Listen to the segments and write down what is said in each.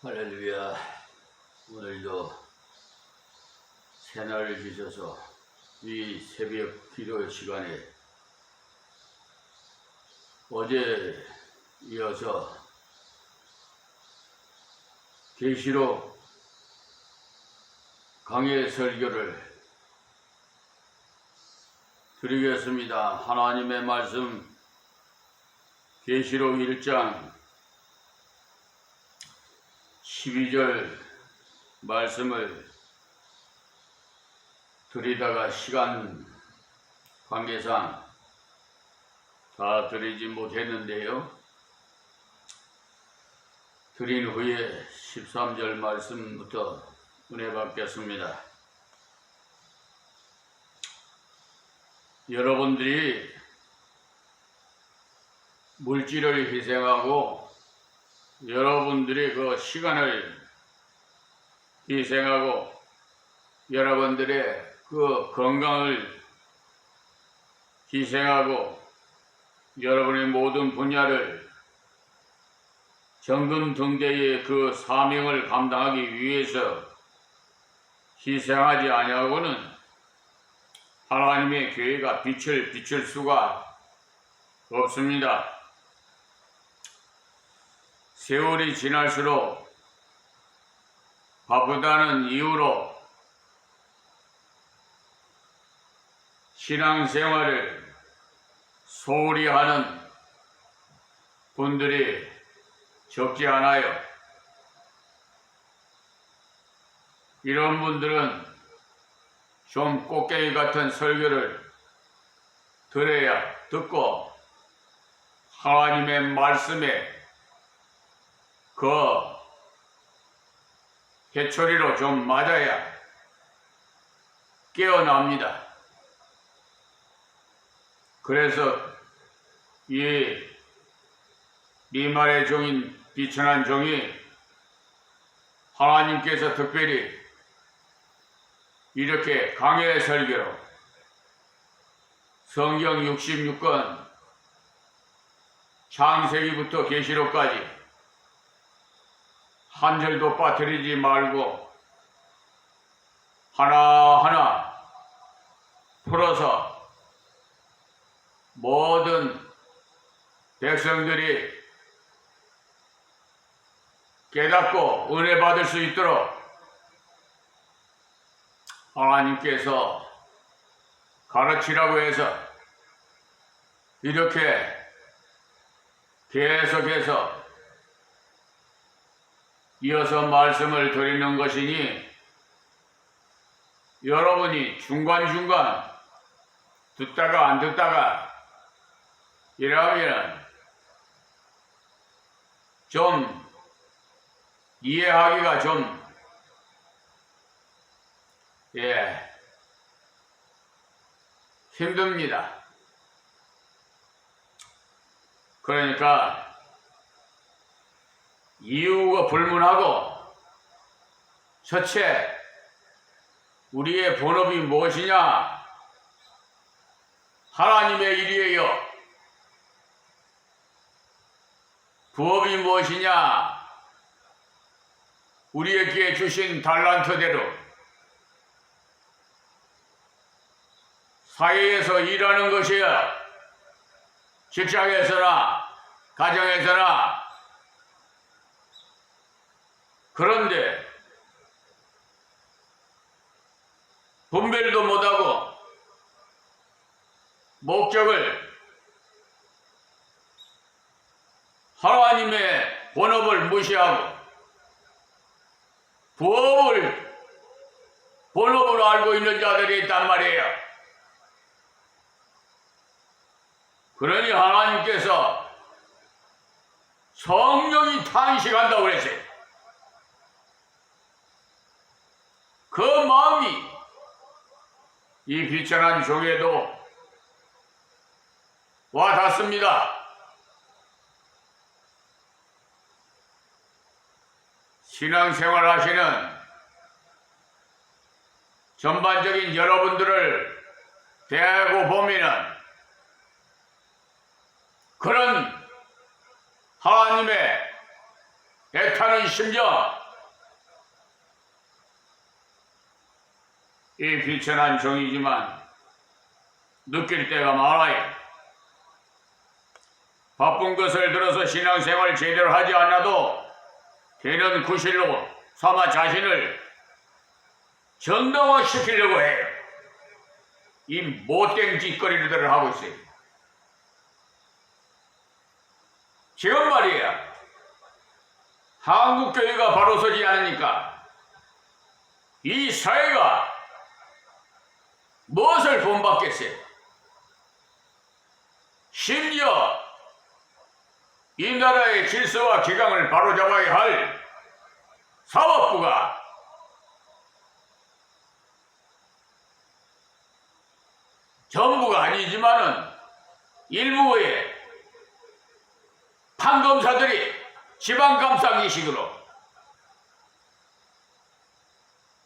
할렐루야. 오늘도 새날을 주셔서 이 새벽 기도 시간에 어제 이어서 계시록 강해 설교를 드리겠습니다. 하나님의 말씀 계시록 1장 12절 말씀을 드리다가 시간 관계상 다 드리지 못했는데요. 드린 후에 13절 말씀부터 은혜 받겠습니다. 여러분들이 물질을 희생하고 여러분들이 그 시간을 희생하고 여러분들의 그 건강을 희생하고 여러분의 모든 분야를 정금등대의 그 사명을 감당하기 위해서 희생하지 아니하고는 하나님의 교회가 빛을 비출 수가 없습니다. 세월이 지날수록 바쁘다는 이유로 신앙생활을 소홀히 하는 분들이 적지 않아요. 이런 분들은 좀 꽃게임 같은 설교를 들어야 듣고 하나님의 말씀에 그 해초리로 좀 맞아야 깨어납니다. 그래서 이 리말의 종인 비천한 종이 하나님께서 특별히 이렇게 강해 설교로 성경 66권 창세기부터 계시록까지 한 절도 빠뜨리지 말고 하나하나 풀어서 모든 백성들이 깨닫고 은혜 받을 수 있도록 하나님께서 가르치라고 해서 이렇게 계속해서 이어서 말씀을 드리는 것이니 여러분이 중간중간 듣다가 안 듣다가 이러면 좀 이해하기가 좀 힘듭니다. 그러니까 이유가 불문하고 첫째 우리의 본업이 무엇이냐? 하나님의 일이에요. 부업이 무엇이냐? 우리에게 주신 달란트대로 사회에서 일하는 것이야. 직장에서나 가정에서나. 그런데 분별도 못하고 목적을 하나님의 본업을 무시하고 부업을 본업으로 알고 있는 자들이 있단 말이에요. 그러니 하나님께서 성령이 탄식한다고 그랬어요. 그 마음이 이 비천한 종에도 와 닿습니다. 신앙생활 하시는 전반적인 여러분들을 대하고 보면은 그런 하나님의 애타는 심정, 이 비천한 종이지만 느낄 때가 많아요. 바쁜 것을 들어서 신앙생활 제대로 하지 않아도 되는 구실로 삼아 자신을 정당화시키려고 해요. 이 못된 짓거리들을 하고 있어요. 지금 말이야, 한국교회가 바로 서지 않으니까 이 사회가 무엇을 본받겠어요? 심지어 이 나라의 질서와 기강을 바로잡아야 할 사법부가 전부가 아니지만은 일부의 판검사들이 지방감싸기식으로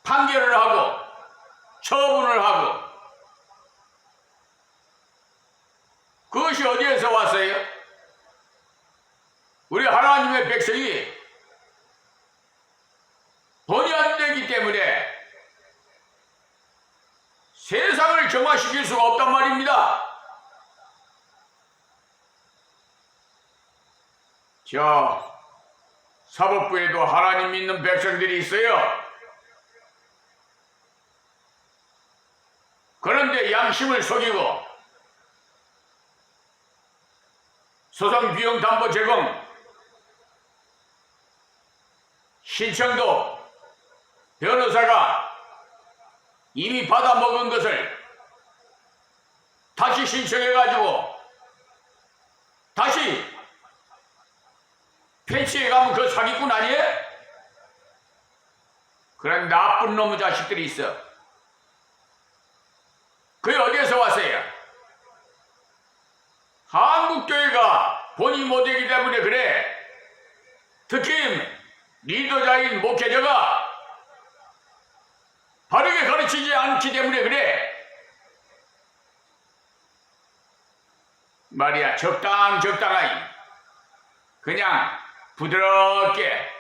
판결을 하고 처분을 하고, 그것이 어디에서 왔어요? 우리 하나님의 백성이 돈이 안 되기 때문에 세상을 정화시킬 수가 없단 말입니다. 저 사법부에도 하나님 믿는 백성들이 있어요. 그런데 양심을 속이고 소송 비용 담보 제공 신청도 변호사가 이미 받아먹은 것을 다시 신청해가지고 다시 펜시에 가면 그 사기꾼 아니에요? 그런 나쁜 놈의 자식들이 있어. 그게 어디에서 왔어요? 한국교회가 본이 못되기 때문에 그래. 특히 리더자인 목회자가 바르게 가르치지 않기 때문에 그래. 말이야, 적당하니 그냥 부드럽게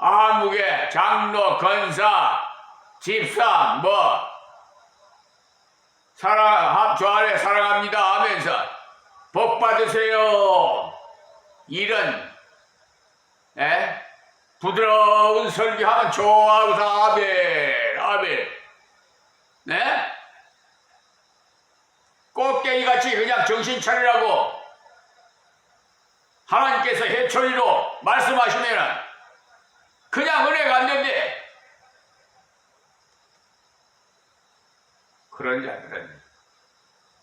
아무개, 장로, 권사, 집사 저 아래 사랑합니다 하면서 복 받으세요, 이런 부드러운 설교하면 좋아하고서 아멘. 네? 꽃게이같이 그냥 정신 차리라고 하나님께서 해초리로 말씀하시면 그냥 은혜가 안 된대. 그런 자들은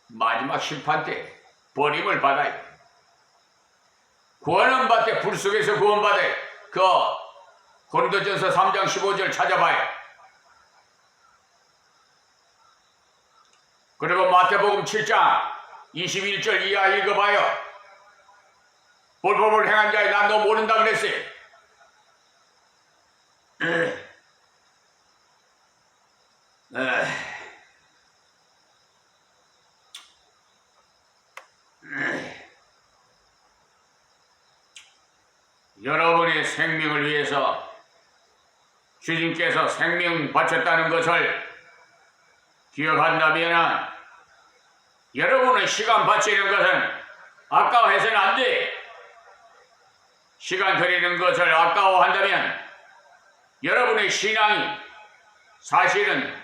마지막 심판 때 버림을 받아요. 구원은 받되 불 속에서 구원받아요. 그 고린도전서 3장 15절 찾아봐요. 그리고 마태복음 7장 21절 이하 읽어봐요. 볼법을 행한 자에 난 너 모른다 그랬어요. 여러분의 생명을 위해서 주님께서 생명 바쳤다는 것을 기억한다면 여러분의 시간 바치는 것은 아까워해서는 안 돼. 시간 드리는 것을 아까워한다면 여러분의 신앙이 사실은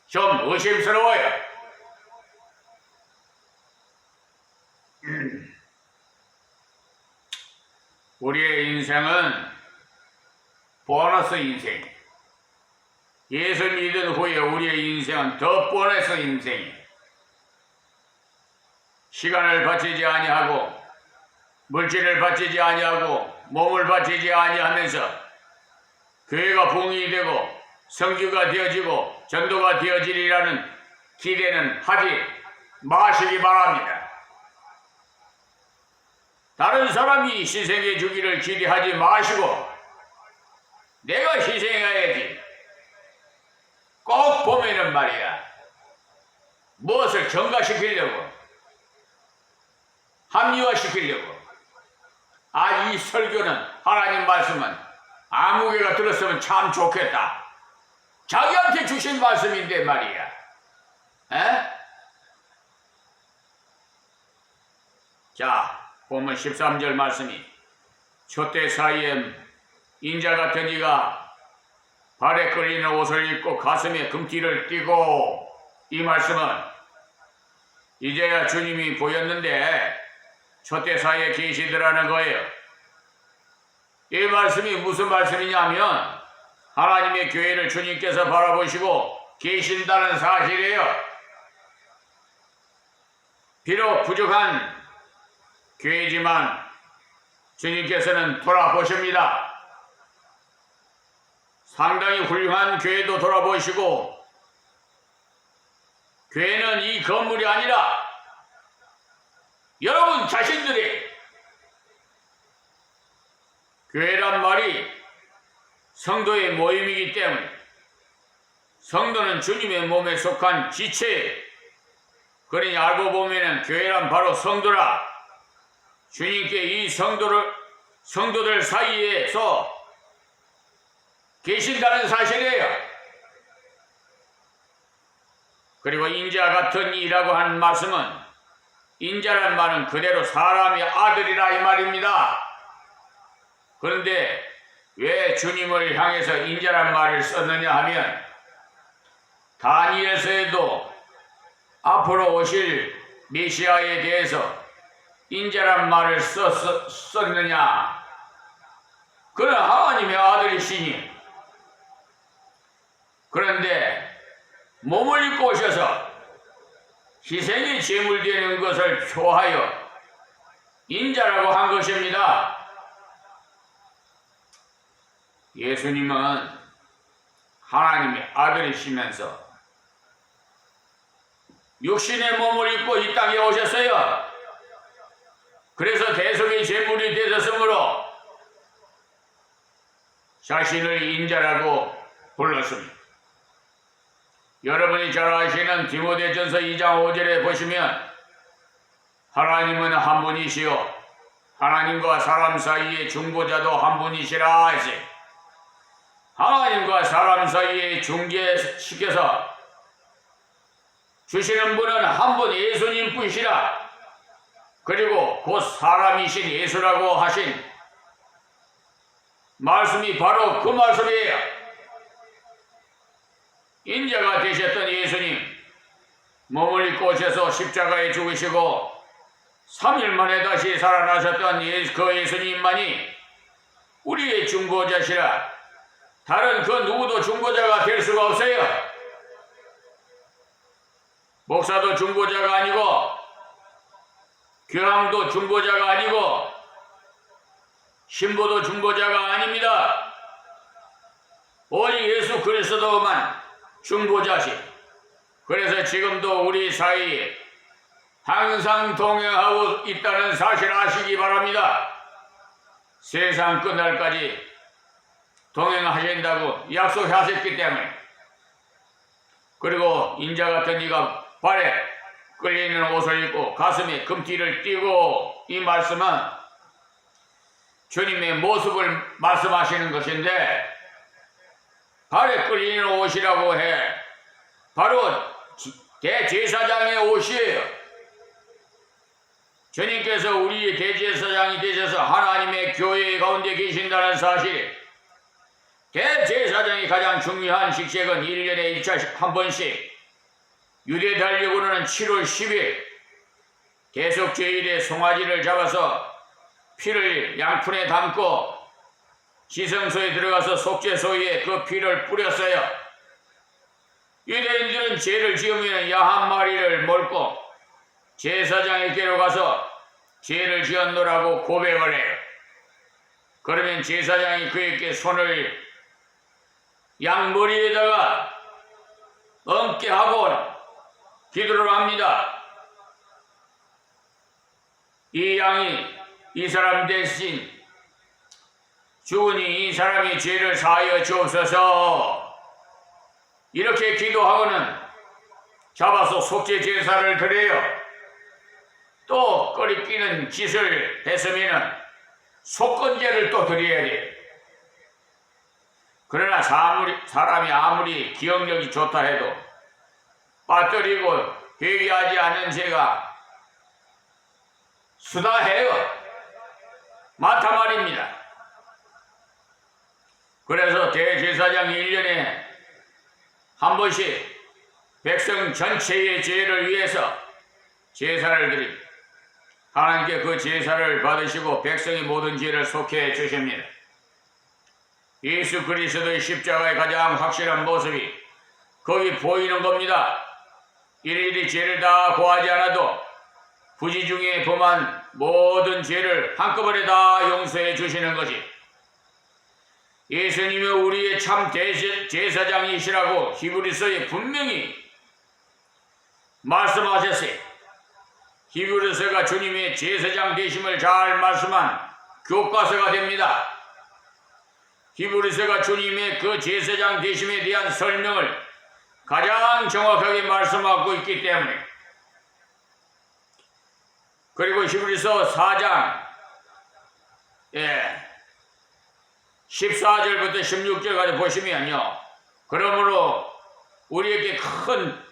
좀 의심스러워요. 우리의 인생은 보너스 인생이에요. 예수 믿은 후에 우리의 인생은 더 보너스 인생이에요. 시간을 바치지 아니하고 물질을 바치지 아니하고 몸을 바치지 아니하면서 교회가 부흥이 되고 성교가 되어지고 전도가 되어지리라는 기대는 하지 마시기 바랍니다. 다른 사람이 희생해 주기를 기대하지 마시고 내가 희생해야지. 꼭 보면은 말이야, 무엇을 증가시키려고, 합리화시키려고, 이 설교는, 하나님 말씀은 아무개가 들었으면 참 좋겠다, 자기한테 주신 말씀인데 말이야. 에? 자, 보면 13절 말씀이 촛대 사이에 인자 같은 이가 발에 끌리는 옷을 입고 가슴에 금띠를 띠고, 이 말씀은 이제야 주님이 보였는데 촛대 사이에 계시더라는 거예요. 이 말씀이 무슨 말씀이냐면 하나님의 교회를 주님께서 바라보시고 계신다는 사실이에요. 비록 부족한 교회지만 주님께서는 돌아보십니다. 상당히 훌륭한 교회도 돌아보시고, 교회는 이 건물이 아니라 여러분 자신들이, 교회란 말이 성도의 모임이기 때문에 성도는 주님의 몸에 속한 지체예요. 그러니 알고 보면은 교회란 바로 성도라. 주님께 이 성도들 사이에서 계신다는 사실이에요. 그리고 인자 같은 이라고 한 말씀은, 인자란 말은 그대로 사람의 아들이라 이 말입니다. 그런데 왜 주님을 향해서 인자란 말을 썼느냐 하면, 다니엘서에도 앞으로 오실 메시아에 대해서 인자란 말을 썼느냐? 그는 하나님의 아들이시니. 그런데 몸을 입고 오셔서 희생이 제물되는 것을 표하여 인자라고 한 것입니다. 예수님은 하나님의 아들이시면서 육신의 몸을 입고 이 땅에 오셨어요. 그래서 대속의 제물이 되셨으므로 자신을 인자라고 불렀습니다. 여러분이 잘 아시는 디모데전서 2장 5절에 보시면 하나님은 한 분이시요 하나님과 사람 사이의 중보자도 한 분이시라 하시. 하나님과 사람 사이에 중개시켜서 주시는 분은 한 분 예수님 뿐이시라. 그리고 곧 사람이신 예수라고 하신 말씀이 바로 그 말씀이에요. 인자가 되셨던 예수님, 몸을 입고 오셔서 십자가에 죽으시고 3일 만에 다시 살아나셨던 그 예수님만이 우리의 중보자시라. 다른 그 누구도 중보자가 될 수가 없어요. 목사도 중보자가 아니고, 교황도 중보자가 아니고, 신부도 중보자가 아닙니다. 오직 예수 그리스도만 중보자시. 그래서 지금도 우리 사이에 항상 동행하고 있다는 사실 아시기 바랍니다. 세상 끝날까지 동행하신다고 약속하셨기 때문에. 그리고 인자 같은 이가 발에 끌리는 옷을 입고 가슴에 금띠를 띠고, 이 말씀은 주님의 모습을 말씀하시는 것인데, 발에 끌리는 옷이라고 해 바로 대제사장의 옷이에요. 주님께서 우리의 대제사장이 되셔서 하나님의 교회 가운데 계신다는 사실. 대제사장이 가장 중요한 직책은 1년에 1차씩 한 번씩, 유대 달력으로는 7월 10일 대속죄일에 송아지를 잡아서 피를 양푼에 담고 지성소에 들어가서 속죄소에 그 피를 뿌렸어요. 유대인들은 죄를 지으면 양 한 마리를 몰고 제사장에게로 가서 죄를 지었노라고 고백을 해요. 그러면 제사장이 그에게 손을 양 머리에다가 얹게 하고 기도를 합니다. 이 양이 이 사람 대신 주니 이 사람이 죄를 사하여 주옵소서. 이렇게 기도하고는 잡아서 속죄 제사를 드려요. 또 꺼리끼는 짓을 했으면 속건제를 또 드려야 돼요. 그러나 사람이 아무리 기억력이 좋다 해도 빠뜨리고 회개하지 않은 죄가 수다해요. 많단 말입니다. 그래서 대제사장이 1년에 한 번씩 백성 전체의 죄를 위해서 제사를 드립니다. 하나님께 그 제사를 받으시고 백성의 모든 죄를 속해 주십니다. 예수 그리스도의 십자가의 가장 확실한 모습이 거기 보이는 겁니다. 일일이 죄를 다 고하지 않아도 부지 중에 범한 모든 죄를 한꺼번에 다 용서해 주시는 것이 예수님이 우리의 참 제사장이시라고 히브리서에 분명히 말씀하셨어요. 히브리서가 주님의 제사장 되심을 잘 말씀한 교과서가 됩니다. 히브리서가 주님의 그 제사장 되심에 대한 설명을 가장 정확하게 말씀하고 있기 때문에, 그리고 히브리서 4장 14절부터 16절까지 보시면요, 그러므로 우리에게 큰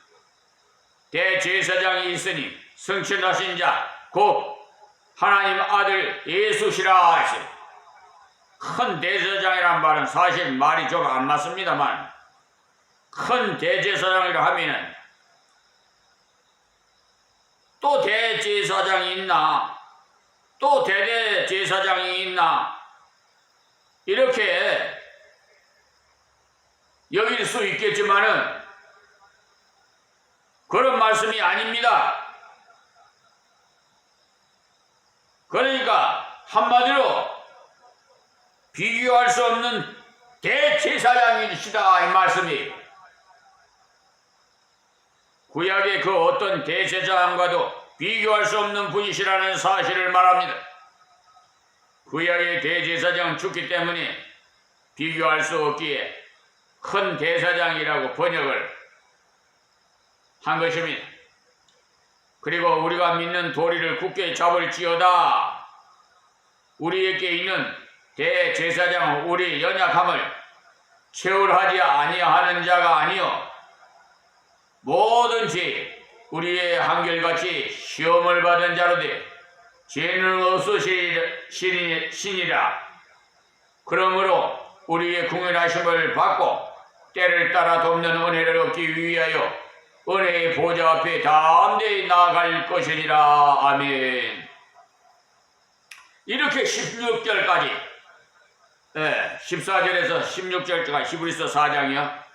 대제사장이 있으니 성천하신 자 곧 하나님 아들 예수시라 했어요. 큰 대제사장이란 말은 사실 말이 좀 안 맞습니다만, 큰 대제사장이라 하면은 또 대제사장이 있나, 또 대대제사장이 있나, 이렇게 여길 수 있겠지만은 그런 말씀이 아닙니다. 그러니까 한마디로 비교할 수 없는 대제사장이시다 이 말씀이, 구약의 그 어떤 대제사장과도 비교할 수 없는 분이시라는 사실을 말합니다. 구약의 대제사장 죽기 때문에 비교할 수 없기에 큰 대사장이라고 번역을 한 것입니다. 그리고 우리가 믿는 도리를 굳게 잡을지어다. 우리에게 있는 대제사장은 우리 연약함을 체울하지 아니하는 자가 아니요 뭐든지 우리의 한결같이 시험을 받은 자로 돼 죄는 없으시니라. 그러므로 우리의 궁일하심을 받고 때를 따라 돕는 은혜를 얻기 위하여 은혜의 보좌 앞에 담대히 나아갈 것이니라. 아멘. 이렇게 16절까지 14절에서 16절까지 히브리서 4장이요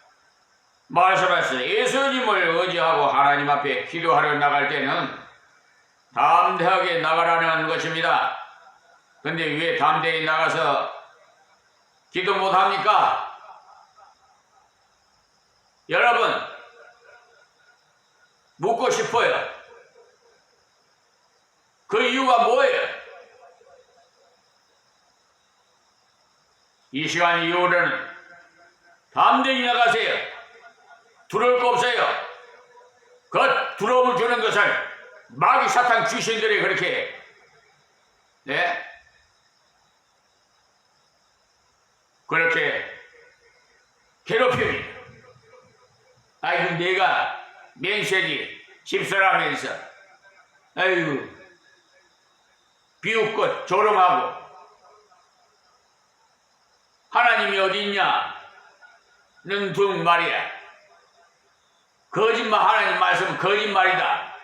말씀하셨어요. 예수님을 의지하고 하나님 앞에 기도하러 나갈 때는 담대하게 나가라는 것입니다. 근데 왜 담대히 나가서 기도 못합니까? 여러분 묻고 싶어요. 그 이유가 뭐예요? 이 시간 이후로는 담대히 나가세요. 두려울 거 없어요. 그 두려움을 주는 것을 마귀 사탄 귀신들이 그렇게 그렇게 괴롭힙니다. 아이고 내가 맹세지 집사라면서 아이고 비웃고 조롱하고 하나님이 어디 있냐 는 둥 말이야. 거짓말, 하나님 말씀은 거짓말이다.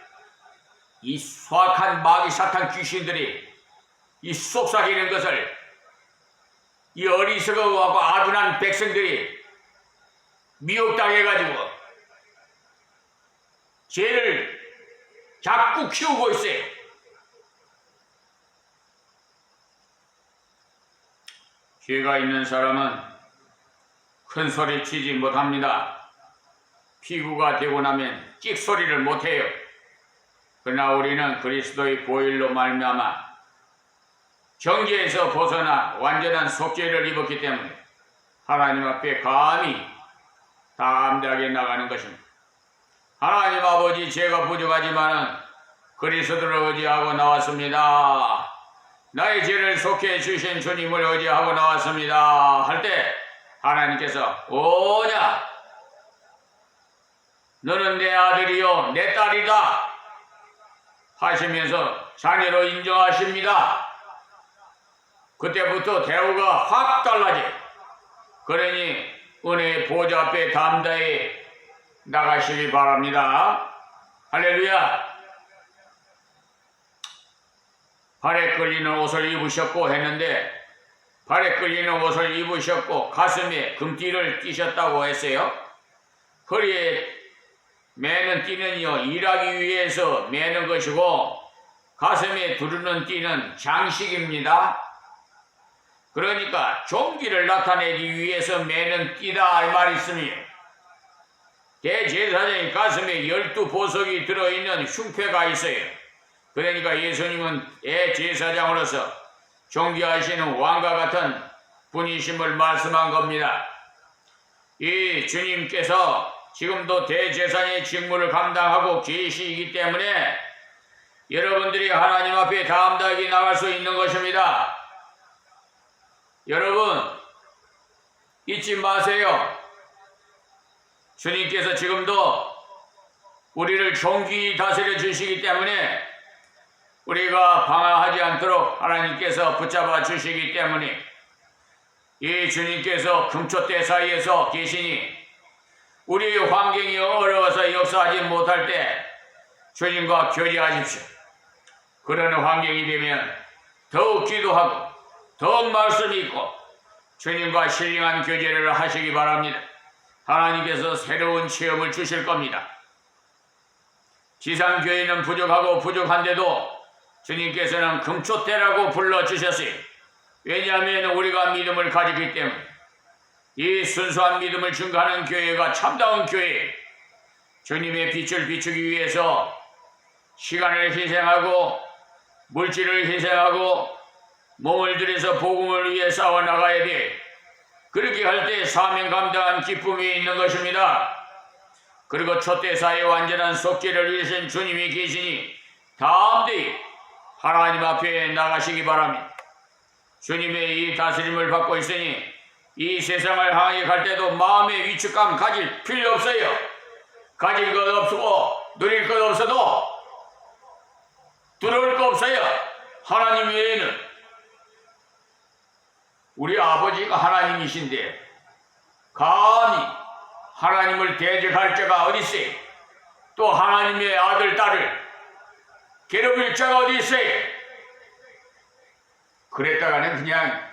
이 수악한 마귀 사탄 귀신들이 이 속삭이는 것을 이 어리석어하고 아둔한 백성들이 미혹당해가지고 죄를 자꾸 키우고 있어요. 죄가 있는 사람은 큰 소리 치지 못합니다. 피구가 되고 나면 찍소리를 못해요. 그러나 우리는 그리스도의 보혈로 말미암아 정죄에서 벗어나 완전한 속죄를 입었기 때문에 하나님 앞에 감히 담대하게 나가는 것입니다. 하나님 아버지, 제가 부족하지만은 그리스도를 의지하고 나왔습니다. 나의 죄를 속해 주신 주님을 의지하고 나왔습니다. 할 때 하나님께서 오냐 너는 내 아들이요 내 딸이다 하시면서 자녀로 인정하십니다. 그때부터 대우가 확 달라져. 그러니 은혜의 보좌 앞에 담대히 나가시기 바랍니다. 할렐루야. 발에 끌리는 옷을 입으셨고 했는데 발에 끌리는 옷을 입으셨고 가슴에 금띠를 띠셨다고 했어요. 허리에 매는 띠는요 일하기 위해서 매는 것이고 가슴에 두르는 띠는 장식입니다. 그러니까 종기를 나타내기 위해서 매는 띠다 이 말이 있으니 대제사장의 가슴에 12보석이 들어있는 흉패가 있어요. 그러니까 예수님은 대제사장으로서 존귀하시는 왕과 같은 분이심을 말씀한 겁니다. 이 주님께서 지금도 대제사장의 직무를 감당하고 계시기 때문에 여러분들이 하나님 앞에 담대하게 나갈 수 있는 것입니다. 여러분 잊지 마세요. 주님께서 지금도 우리를 존귀히 다스려 주시기 때문에 우리가 방황하지 않도록 하나님께서 붙잡아 주시기 때문에 이 주님께서 금초대 사이에서 계시니 우리의 환경이 어려워서 역사하지 못할 때 주님과 교제하십시오. 그러는 환경이 되면 더욱 기도하고 더욱 말씀이 있고 주님과 신령한 교제를 하시기 바랍니다. 하나님께서 새로운 체험을 주실 겁니다. 지상교회는 부족하고 부족한데도 주님께서는 금초대라고 불러주셨어요. 왜냐하면 우리가 믿음을 가지기 때문에 이 순수한 믿음을 증거하는 교회가 참다운 교회, 주님의 빛을 비추기 위해서 시간을 희생하고 물질을 희생하고 몸을 들여서 복음을 위해 싸워 나가야 돼. 그렇게 할 때 사명 감당한 기쁨이 있는 것입니다. 그리고 초대사의 완전한 속죄를 위하신 주님이 계시니 담대히 하나님 앞에 나가시기 바랍니다. 주님의 이 다스림을 받고 있으니 이 세상을 향해 갈 때도 마음의 위축감 가질 필요 없어요. 가질 것 없고 누릴 것 없어도 두려울 거 없어요. 하나님 외에는. 우리 아버지가 하나님이신데 감히 하나님을 대적할 자가 어디 있어요? 또 하나님의 아들, 딸을 괴롭힐 자가 어디 있어요? 그랬다가는 그냥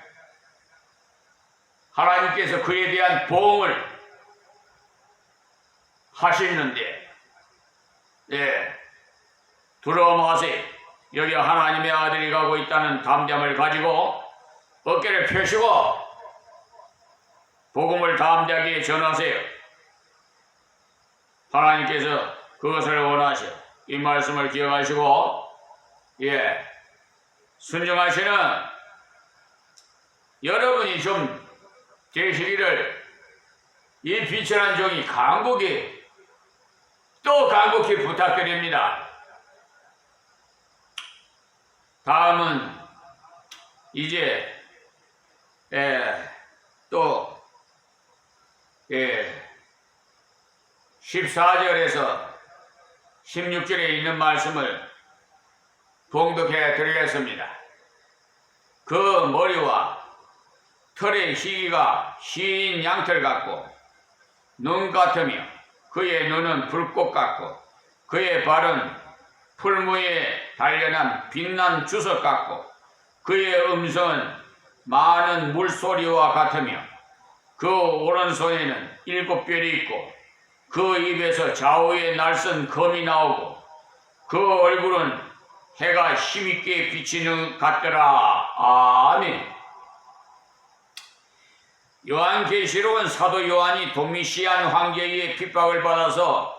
하나님께서 그에 대한 보응을 하시는데 두려워 마세요. 여기 하나님의 아들이 가고 있다는 담대함을 가지고 어깨를 펴시고 복음을 담대하게 전하세요. 하나님께서 그것을 원하셔. 이 말씀을 기억하시고 순종하시는 여러분이 좀 되시기를 이 비천한 종이 간곡히 또 간곡히 부탁드립니다. 다음은 이제 또 14절에서 16절에 있는 말씀을 봉독해 드리겠습니다. 그 머리와 털의 희기가 흰 양털 같고 눈 같으며 그의 눈은 불꽃 같고 그의 발은 풀무에 단련한 빛난 주석 같고 그의 음성은 많은 물소리와 같으며 그 오른손에는 7뼈리 있고 그 입에서 좌우에 날선 검이 나오고 그 얼굴은 해가 힘있게 비치는 것 같더라. 아멘. 요한계시록은 사도 요한이 도미시안 황제의 핍박을 받아서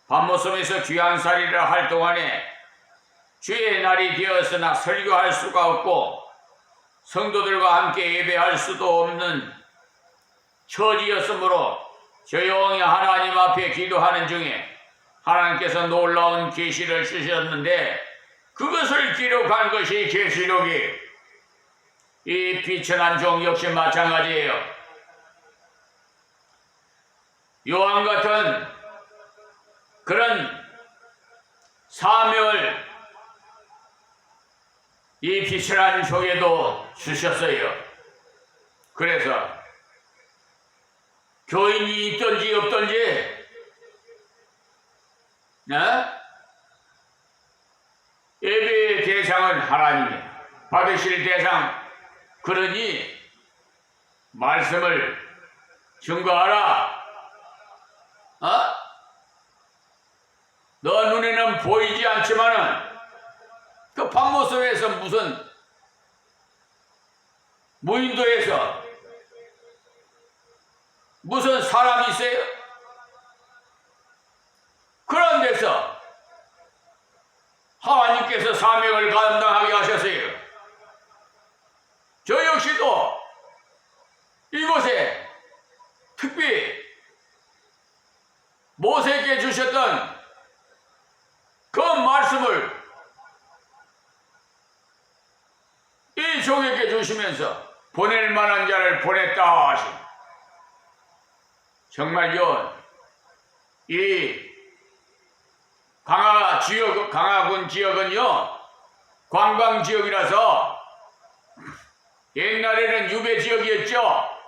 밤모섬에서 귀환살이를 할 동안에 주의 날이 되었으나 설교할 수가 없고 성도들과 함께 예배할 수도 없는 처지였으므로 조용히 하나님 앞에 기도하는 중에 하나님께서 놀라운 계시를 주셨는데 그것을 기록한 것이 계시록이 이 비천한 종 역시 마찬가지예요. 요한 같은 그런 사명을 이 비천한 종에도 주셨어요. 그래서 교인이 있든지 없든지 예배의 대상은 하나님이 받으실 대상, 그러니 말씀을 증거하라. 너 눈에는 보이지 않지만은 그 판모섬에서 무슨 무인도에서 무슨 사람이 있어요? 그런 데서 하나님께서 사명을 감당하게 하셨어요. 저 역시도 이곳에 특별히 모세에게 주셨던 그 말씀을 이 종에게 주시면서 보낼 만한 자를 보냈다 하신, 정말요 이 강화군 지역은요 관광지역이라서 옛날에는 유배지역이었죠.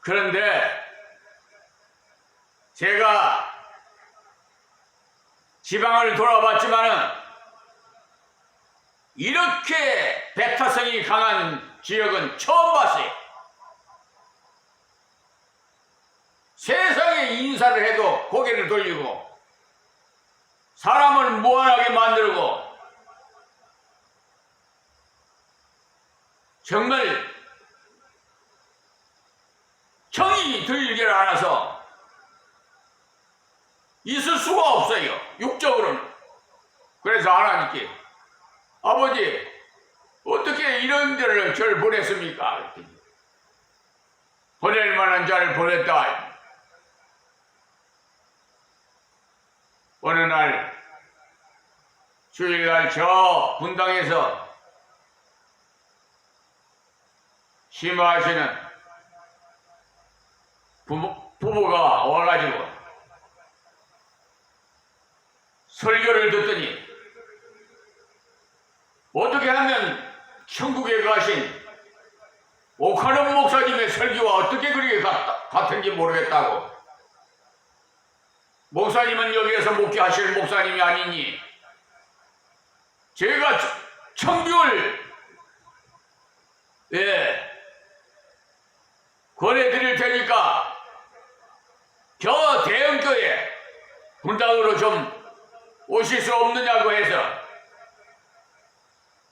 그런데 제가 지방을 돌아봤지만은 이렇게 백화성이 강한 지역은 처음 봤어요. 세상에 인사를 해도 고개를 돌리고 사람을 무한하게 만들고 정말 정이 들질 않아서 있을 수가 없어요. 육적으로는. 그래서 하나님께 아버지 어떻게 이런 데를 저를 보냈습니까? 보낼 만한 자를 보냈다. 어느 날 주일날 저 분당에서 심화하시는 부부가 와가지고 설교를 듣더니 어떻게 하면 천국에 가신 오카노 목사님의 설교와 어떻게 그렇게 같은지 모르겠다고. 목사님은 여기에서 목회하실 목사님이 아니니 제가 청빙을 권해드릴 테니까 저 대형교회 분당으로 좀 오실 수 없느냐고 해서,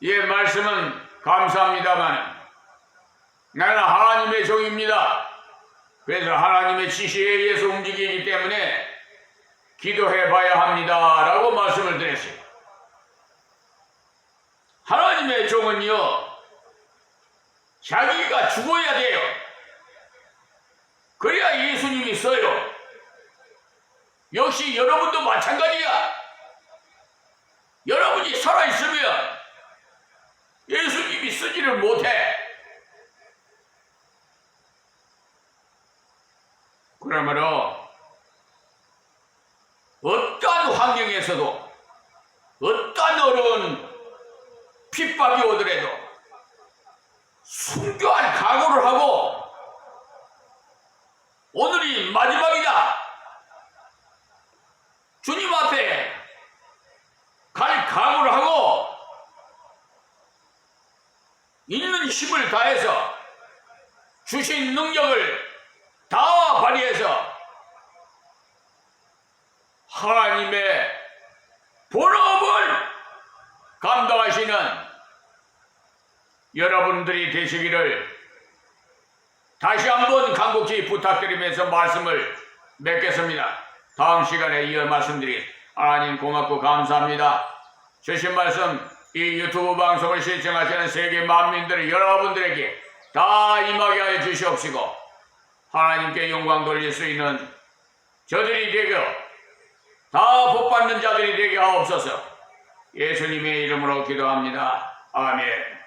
예, 말씀은 감사합니다만 나는 하나님의 종입니다. 그래서 하나님의 지시에 의해서 움직이기 때문에 기도해 봐야 합니다 라고 말씀을 드렸어요. 하나님의 종은요 자기가 죽어야 돼요. 그래야 예수님이 써요. 역시 여러분도 마찬가지야. 여러분이 살아있으면 예수님이 쓰지를 못해. 그러므로 어떠한 환경에서도 어떠한 어려운 핍박이 오더라도 순교할 각오를 하고 오늘이 마지막이다, 주님 앞에 갈 각오를 하고 있는 힘을 다해서 주신 능력을 다 발휘해서 하나님의 본업을 감당하시는 여러분들이 되시기를 다시 한번 간곡히 부탁드리면서 말씀을 맺겠습니다. 다음 시간에 이어 말씀드리겠습니다. 하나님 고맙고 감사합니다. 주신 말씀 이 유튜브 방송을 시청하시는 세계 만민들 여러분들에게 다 임하게 하여 주시옵시고 하나님께 영광 돌릴 수 있는 저들이 되고 다 복받는 자들이 되게 하옵소서. 예수님의 이름으로 기도합니다. 아멘.